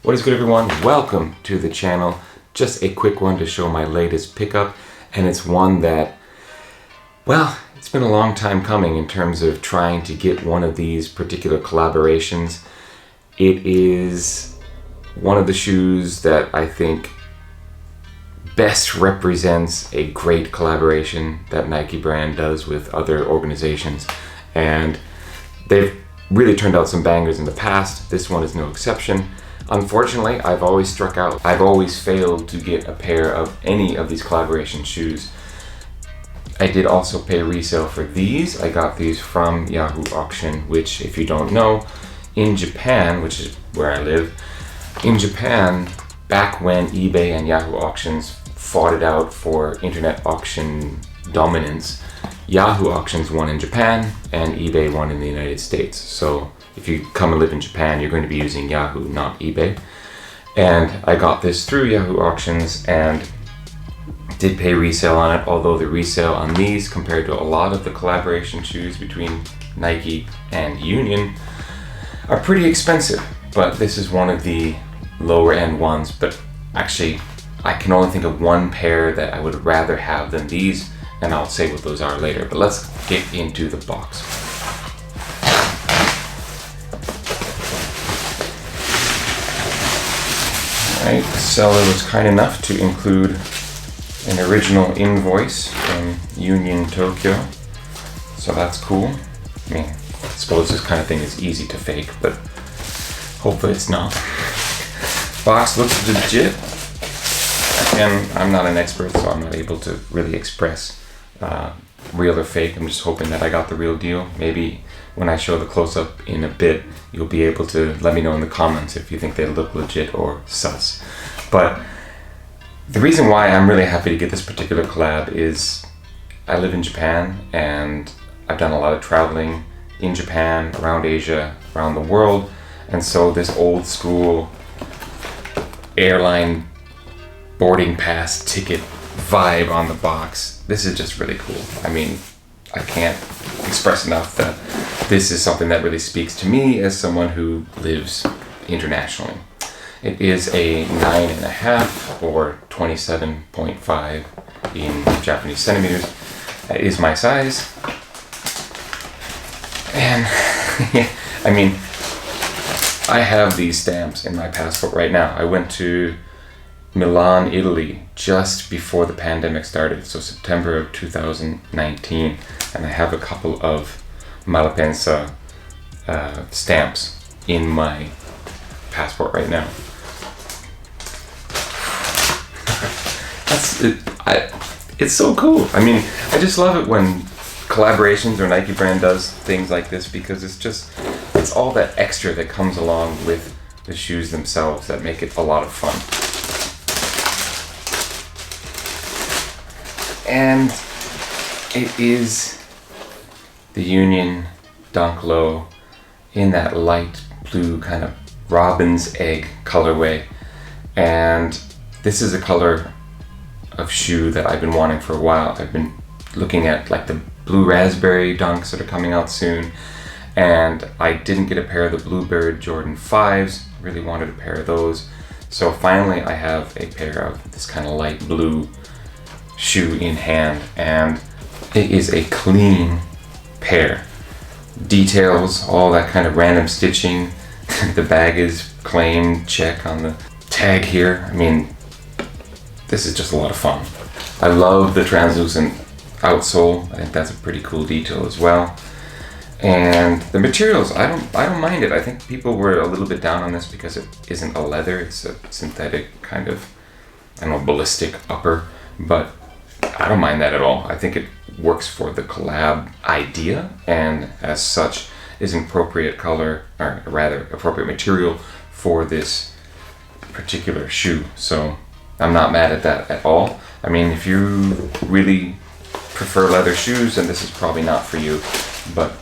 What is good, everyone? Welcome to the channel. Just a quick one to show my latest pickup, and it's one that, well, it's been a long time coming in terms of trying to get one of these particular collaborations. It is one of the shoes that I think best represents a great collaboration that Nike brand does with other organizations, and they've really turned out some bangers in the past. This one is no exception. Unfortunately, I've always struck out. I've always failed to get a pair of any of these collaboration shoes. I did also pay resale for these. I got these from Yahoo Auction, which, if you don't know, in Japan, which is where I live, in Japan, back when eBay and Yahoo Auctions fought it out for internet auction dominance, Yahoo Auctions won in Japan and eBay won in the United States. So if you come and live in Japan, you're going to be using Yahoo, not eBay. And I got this through Yahoo Auctions and did pay resale on it, although the resale on these, compared to a lot of the collaboration shoes between Nike and Union, are pretty expensive. But this is one of the lower end ones. But actually, I can only think of one pair that I would rather have than these, and I'll say what those are later. But let's get into the box. Alright, the seller was kind enough to include an original invoice from Union Tokyo, so that's cool. I mean, I suppose this kind of thing is easy to fake, but hopefully it's not. Box looks legit. Again, I'm not an expert, so I'm not able to really express real or fake. I'm just hoping that I got the real deal. Maybe when I show the close-up in a bit, you'll be able to let me know in the comments if you think they look legit or sus. But the reason why I'm really happy to get this particular collab is I live in Japan, and I've done a lot of traveling in Japan, around Asia, around the world, and so this old school airline boarding pass ticket vibe on the box, this is just really cool. I mean, I can't express enough that this is something that really speaks to me as someone who lives internationally. It is a 9.5 or 27.5 in Japanese centimeters. That is my size. And yeah, I mean, I have these stamps in my passport right now. I went to Milan, Italy, just before the pandemic started, so September of 2019, and I have a couple of Malpensa stamps in my passport right now. That's it. It's so cool. I mean, I just love it when collaborations or Nike brand does things like this, because it's all that extra that comes along with the shoes themselves that make it a lot of fun. And it is the Union Dunk Low in that light blue kind of robin's egg colorway. And this is a color of shoe that I've been wanting for a while. I've been looking at like the blue raspberry dunks that are coming out soon, and I didn't get a pair of the Bluebird Jordan 5s. Really wanted a pair of those. So finally I have a pair of this kind of light blue shoe in hand, and it is a clean pair. Details, all that kind of random stitching. The bag is claimed, check on the tag here. I mean, this is just a lot of fun. I love the translucent outsole. I think that's a pretty cool detail as well. And the materials, I don't mind it. I think people were a little bit down on this because it isn't a leather, it's a synthetic kind of, I don't know, ballistic upper, but I don't mind that at all. I think it works for the collab idea, and as such is an appropriate color, or rather appropriate material for this particular shoe. So I'm not mad at that at all. I mean, if you really prefer leather shoes, then this is probably not for you. But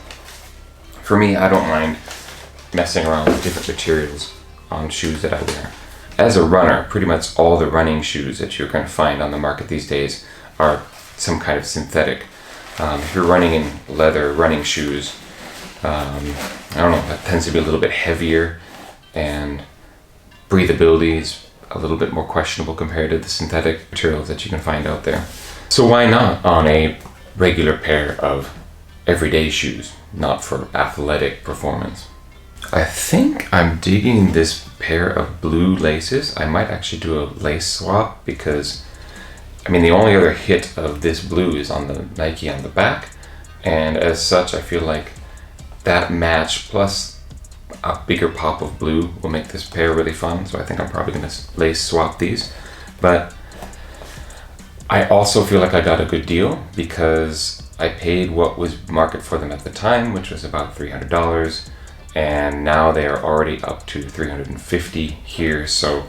for me, I don't mind messing around with different materials on shoes that I wear. As a runner, pretty much all the running shoes that you're going to find on the market these days are some kind of synthetic. If you're running in leather running shoes, I don't know, that tends to be a little bit heavier and breathability is a little bit more questionable compared to the synthetic materials that you can find out there. So why not on a regular pair of everyday shoes, not for athletic performance? I think I'm digging this pair of blue laces. I might actually do a lace swap because, I mean, the only other hit of this blue is on the Nike on the back, and as such I feel like that match plus a bigger pop of blue will make this pair really fun. So I think I'm probably going to lace swap these. But I also feel like I got a good deal because I paid what was market for them at the time, which was about $300, and now they are already up to $350 here. So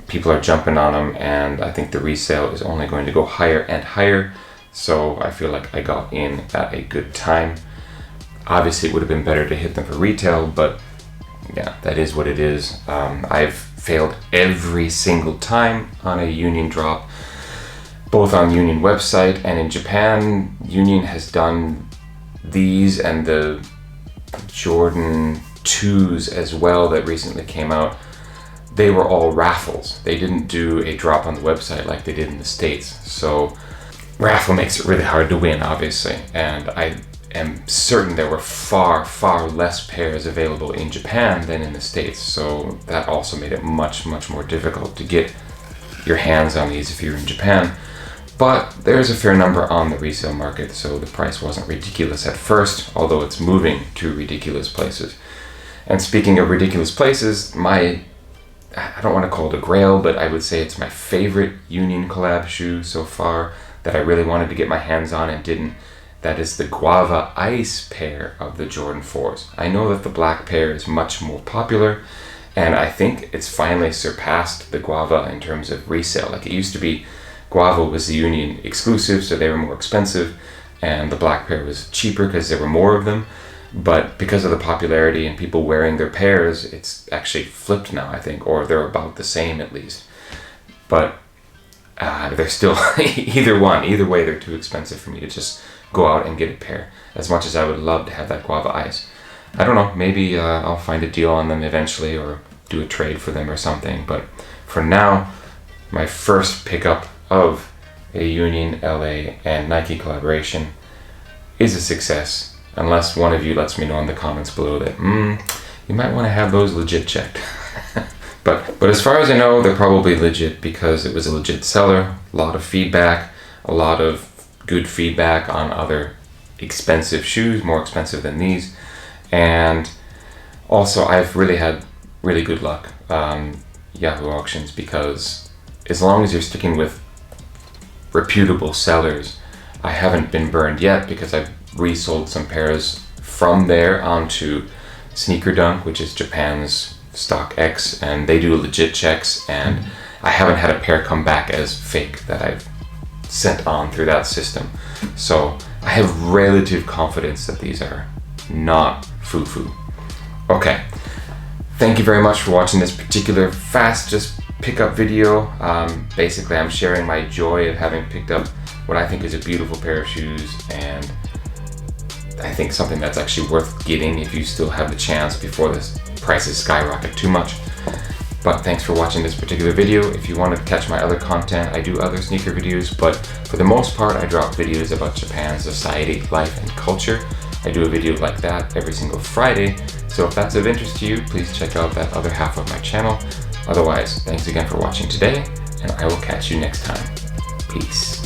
people are jumping on them, and I think the resale is only going to go higher and higher. So I feel like I got in at a good time. Obviously it would have been better to hit them for retail, but yeah, that is what it is. I've failed every single time on a Union drop, both on Union website and in Japan. Union has done these and the Jordan 2s as well that recently came out. They were all raffles. They didn't do a drop on the website like they did in the States. So raffle makes it really hard to win, obviously. And I am certain there were far, far less pairs available in Japan than in the States. So that also made it much, much more difficult to get your hands on these if you're in Japan. But there's a fair number on the resale market, so the price wasn't ridiculous at first, although it's moving to ridiculous places. And speaking of ridiculous places, I don't want to call it a grail, but I would say it's my favorite Union Collab shoe so far that I really wanted to get my hands on and didn't. That is the Guava Ice pair of the Jordan 4s. I know that the black pair is much more popular, and I think it's finally surpassed the Guava in terms of resale. Like, it used to be Guava was the Union exclusive, so they were more expensive, and the black pair was cheaper because there were more of them. But because of the popularity and people wearing their pairs, it's actually flipped now, I think, or they're about the same at least. But they're still either way, they're too expensive for me to just go out and get a pair, as much as I would love to have that Guava Ice. I don't know, maybe I'll find a deal on them eventually or do a trade for them or something. But for now, my first pickup of a Union LA and Nike collaboration is a success, unless one of you lets me know in the comments below that you might want to have those legit checked. but as far as I know, they're probably legit because it was a legit seller. A lot of feedback, a lot of good feedback on other expensive shoes, more expensive than these. And also I've really had really good luck on Yahoo auctions, because as long as you're sticking with reputable sellers, I haven't been burned yet, because I've resold some pairs from there onto Sneaker Dunk, which is Japan's StockX, and they do legit checks, and I haven't had a pair come back as fake that I've sent on through that system. So I have relative confidence that these are not foo-foo. Okay, thank you very much for watching this particular fastest pickup video. Basically, I'm sharing my joy of having picked up what I think is a beautiful pair of shoes, and I think something that's actually worth getting if you still have the chance before the prices skyrocket too much. But thanks for watching this particular video. If you want to catch my other content, I do other sneaker videos, but for the most part I drop videos about Japan, society, life, and culture. I do a video like that every single Friday, so if that's of interest to you, please check out that other half of my channel. Otherwise, thanks again for watching today, and I will catch you next time. Peace.